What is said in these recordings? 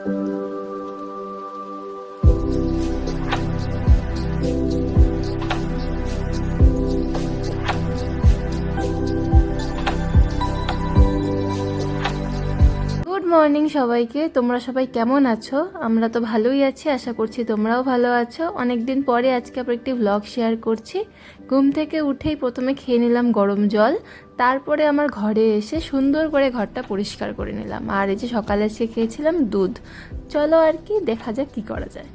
Good morning সবাইকে। তোমরা সবাই কেমন আছো? আমরা তো ভালোই আছি, আশা করছি তোমরাও ভালো আছো। অনেক দিন পরে আজকে আবার একটি ভ্লগ শেয়ার করছি। ঘুম থেকে উঠেই প্রথমে খেয়ে নিলাম গরম জল, তারপরে আমার ঘরে এসে সুন্দর করে ঘরটা পরিষ্কার করে নিলাম। আর এই যে সকালে এসে খেয়েছিলাম দুধ। চলো আর কি দেখা যাক কি করা যায়।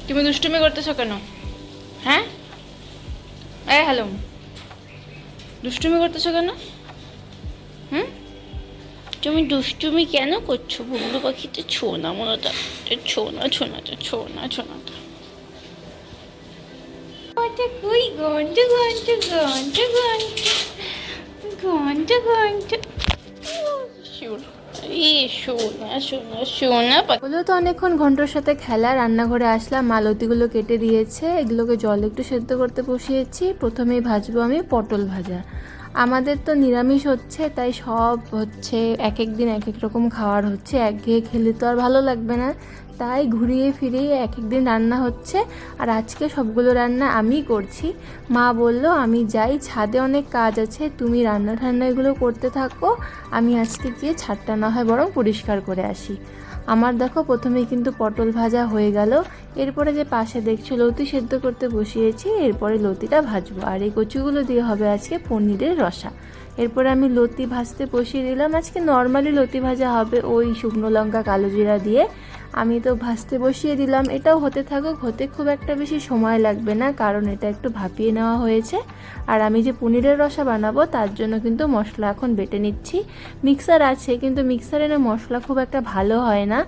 তুমি দুষ্টুমি করতেছো কেন? হ্যাঁ, হ্যালো, দুষ্টুমি করতেছো কেন? তুমি দুষ্টুমি কেন করছো? বুবলু পাখিতে ছোনা মনোটা, ছোনাটা কই ঘন্টা হলো তো অনেকক্ষণ ঘন্টার সাথে খেলা। রান্নাঘরে আসলাম, মালতিগুলো কেটে দিয়েছে, এগুলোকে জল একটু সেদ্ধ করতে বসিয়েছি। প্রথমেই ভাজবো আমি পটল ভাজা। আমাদের তো নিরামিষ হচ্ছে, তাই সব হচ্ছে এক এক দিন এক এক রকম খাওয়ার হচ্ছে। একঘেয়ে খেলে তো আর ভালো লাগবে না, তাই ঘুরিয়ে ফিরিয়ে এক এক দিন রান্না হচ্ছে। আর আজকে সবগুলো রান্না আমিই করছি। মা বলল আমি যাই, ছাদে অনেক কাজ আছে, তুমি রান্না ঠান্না এগুলো করতে থাকো, আমি আজকে গিয়ে ছাদটা না হয় বরং পরিষ্কার করে আসি। আমার দেখো প্রথমেই কিন্তু পটল ভাজা হয়ে গেল। এরপরে যে পাশে দেখছো লতি সেদ্ধ করতে বসিয়েছি, এরপরে লতিটা ভাজবো। আর এই কচুগুলো দিয়ে হবে আজকে পনিরের রসা। এরপরে আমি লতি ভাজতে বসিয়ে দিলাম। আজকে নর্মালি লতি ভাজা হবে, ওই শুকনো লঙ্কা কালো জিরা দিয়ে। আমি তো ভাজতে বসিয়ে দিলাম, এটাও হতে থাকুক। হতে খুব একটা বেশি সময় লাগবে না, কারণ এটা একটু ভাপিয়ে নেওয়া হয়েছে। আর আমি যে পনিরের রসা বানাবো তার জন্য কিন্তু মশলা এখন বেটে নিচ্ছি। মিক্সার আছে, কিন্তু মিক্সারে না মশলা খুব একটা ভালো হয় না,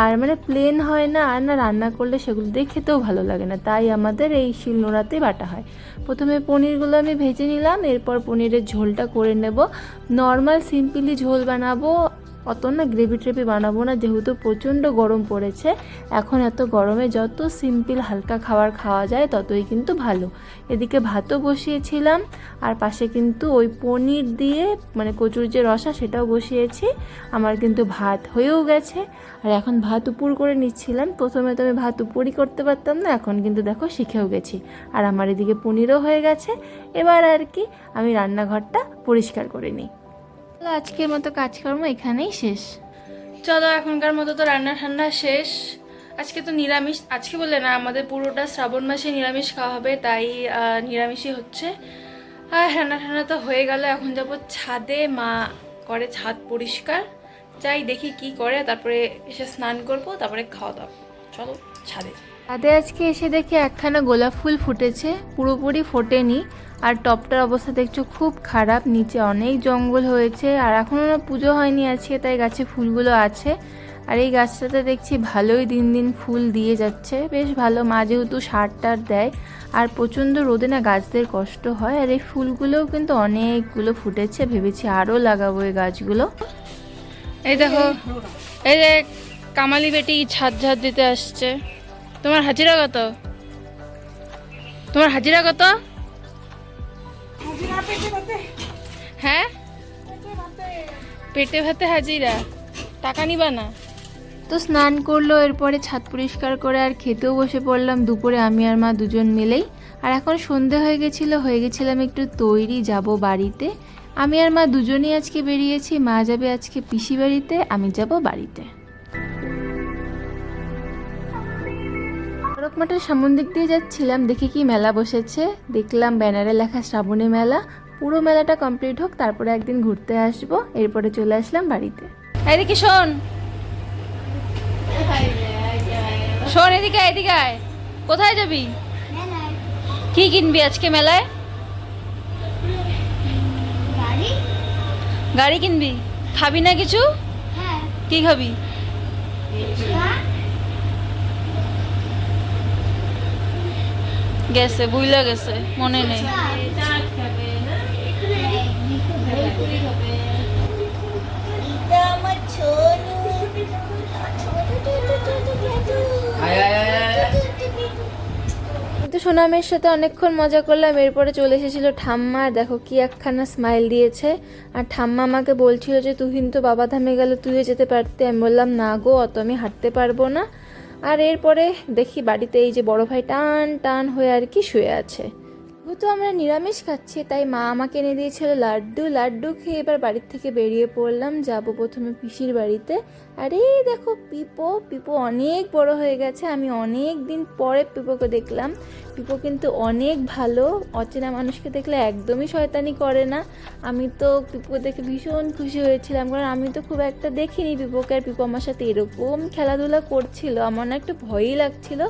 আর মানে প্লেন হয় না, আর না রান্না করলে সেগুলো দিয়ে খেতেও ভালো লাগে না, তাই আমাদের এই শিলনোড়াতেই বাটা হয়। প্রথমে পনিরগুলো আমি ভেজে নিলাম, এরপর পনিরের ঝোলটা করে নেব। নর্মাল সিম্পলি ঝোল বানাবো, অত না গ্রেভি ট্রেভি বানাবো না, যেহেতু প্রচণ্ড গরম পড়েছে। এখন এত গরমে যত সিম্পল হালকা খাবার খাওয়া যায় ততই কিন্তু ভালো। এদিকে ভাতও বসিয়েছিলাম, আর পাশে কিন্তু ওই পনির দিয়ে মানে কচুর যে রসা সেটাও বসিয়েছি। আমার কিন্তু ভাত হয়েও গেছে, আর এখন ভাত উপর করে নিচ্ছিলাম। প্রথমে তো আমি ভাত উপরই করতে পারতাম না, এখন কিন্তু দেখো শিখেও গেছি। আর আমার এদিকে পনিরও হয়ে গেছে। এবার আর কি আমি রান্নাঘরটা পরিষ্কার করে নিই। আজকের মতো কাজকর্ম এখানেই শেষ। চলো, এখনকার মতো তো রান্না ঠান্না শেষ। আজকে তো নিরামিষ, আজকে বললে না, আমাদের পুরোটা শ্রাবণ মাসে নিরামিষ খাওয়া হবে, তাই নিরামিষই হচ্ছে। আর রান্না ঠান্না তো হয়ে গেল, এখন যাবো ছাদে। মা করে ছাদ পরিষ্কার, যাই দেখি কি করে, তারপরে এসে স্নান করবো, তারপরে খাওয়া দাওয়া। চলো ছাদে। ছাদে আজকে এসে দেখি একখানা গোলাপ ফুল ফুটেছে, পুরোপুরি ফোটেনি। আর টপটার অবস্থা দেখছো খুব খারাপ, নিচে অনেক জঙ্গল হয়েছে। আর এখনও না পুজো হয়নি আজকে, তাই গাছে ফুলগুলো আছে। আর এই গাছটাতে দেখছি ভালোই দিন দিন ফুল দিয়ে যাচ্ছে, বেশ ভালো। মা যেহেতু সার টার দেয়, আর প্রচণ্ড রোদে না গাছদের কষ্ট হয়। আর এই ফুলগুলোও কিন্তু অনেকগুলো ফুটেছে, ভেবেছি আরও লাগাবো এই গাছগুলো। এই দেখো, এই যে কামালি বেটি ছাদ ঝাড় দিতে আসছে। তোমার হাজিরা কত? তোমার হাজিরা কত? হ্যাঁ, পেটে ভাতে হাজিরা, টাকা নিবা না? তো স্নান করলো, এরপরে ছাদ পরিষ্কার করে আর খেতেও বসে পড়লাম দুপুরে আমি আর মা দুজন মিলেই। আর এখন সন্ধে হয়ে গেছিলাম একটু তৈরি, যাব বাড়িতে। আমি আর মা দুজনেই আজকে বেরিয়েছি। মা যাবে আজকে পিসি বাড়িতে, আমি যাব বাড়িতে। সড়ক মাঠের সামন দিক দিয়ে যাচ্ছিলাম, দেখি কি মেলা বসেছে। দেখলাম ব্যানারে লেখা শ্রাবণী মেলা। পুরো মেলাটা কমপ্লিট হোক, তারপরে একদিন ঘুরতে আসবো। এরপরে চলে আসলাম বাড়িতে। এদিকে শোন, শোন, এদিকে এদিকে আয়। কোথায় যাবি? কি কিনবি আজকে মেলায়? গাড়ি কিনবি? খাবি না কিছু? কি খাবি? গেছে, বুইলা গেছে, মনে নেই। কিন্তু সোনামের সাথে অনেকক্ষণ মজা করলাম। এরপরে চলে এসেছিল ঠাম্মা, আর দেখো কি একখানা স্মাইল দিয়েছে। আর ঠাম্মা আমাকে বলছিল যে তুই কিন্তু বাবাধামে গেলে তুইও যেতে পারতে। আমি বললাম না গো, অত আমি হাঁটতে পারবো না। আর এরপরে দেখি বাড়িতে এই যে বড় ভাই টান টান হয়ে আর কি শুয়ে আছে। যেহেতু আমরা নিরামিষ খাচ্ছি তাই মা আমাকে এনে দিয়েছিল লাড্ডু। লাড্ডু খেয়ে এবার বাড়ির থেকে বেরিয়ে পড়লাম, যাব প্রথমে পিসির বাড়িতে। আর এই দেখো পিপো অনেক বড় হয়ে গেছে। আমি অনেক দিন পরে পিপোকে দেখলাম। পিপো কিন্তু অনেক ভালো, অচেনা মানুষকে দেখলে একদমই শয়তানি করে না। আমি তো পিপোকে দেখে ভীষণ খুশি হয়েছিলাম, কারণ আমি তো খুব একটা দেখিনি পিপোকে। আর পিপো আমার সাথে এরকম খেলাধুলা করছিল, আমার না একটু ভয়ই লাগছিল।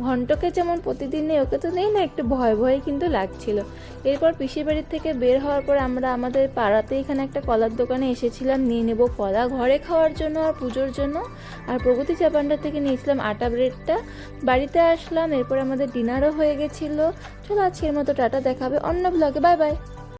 ঘন্টকে যেমন প্রতিদিন নেই, ওকে তো নেই না, একটু ভয় ভয় কিন্তু লাগছিল। এরপর পিসির বাড়ির থেকে বের হওয়ার পর আমরা আমাদের পাড়াতে এখানে একটা কলার দোকানে এসেছিলাম, নিয়ে নেব কলা ঘরে খাওয়ার জন্য আর পুজোর জন্য। আর প্রগতি চা ভান্ডার থেকে নিয়েছিলাম আটা ব্রেডটা। বাড়িতে আসলাম, এরপর আমাদের ডিনারও হয়ে গেছিলো। চলো আজকের মতো টাটা, দেখাবে অন্য ব্লগে, বাই বাই।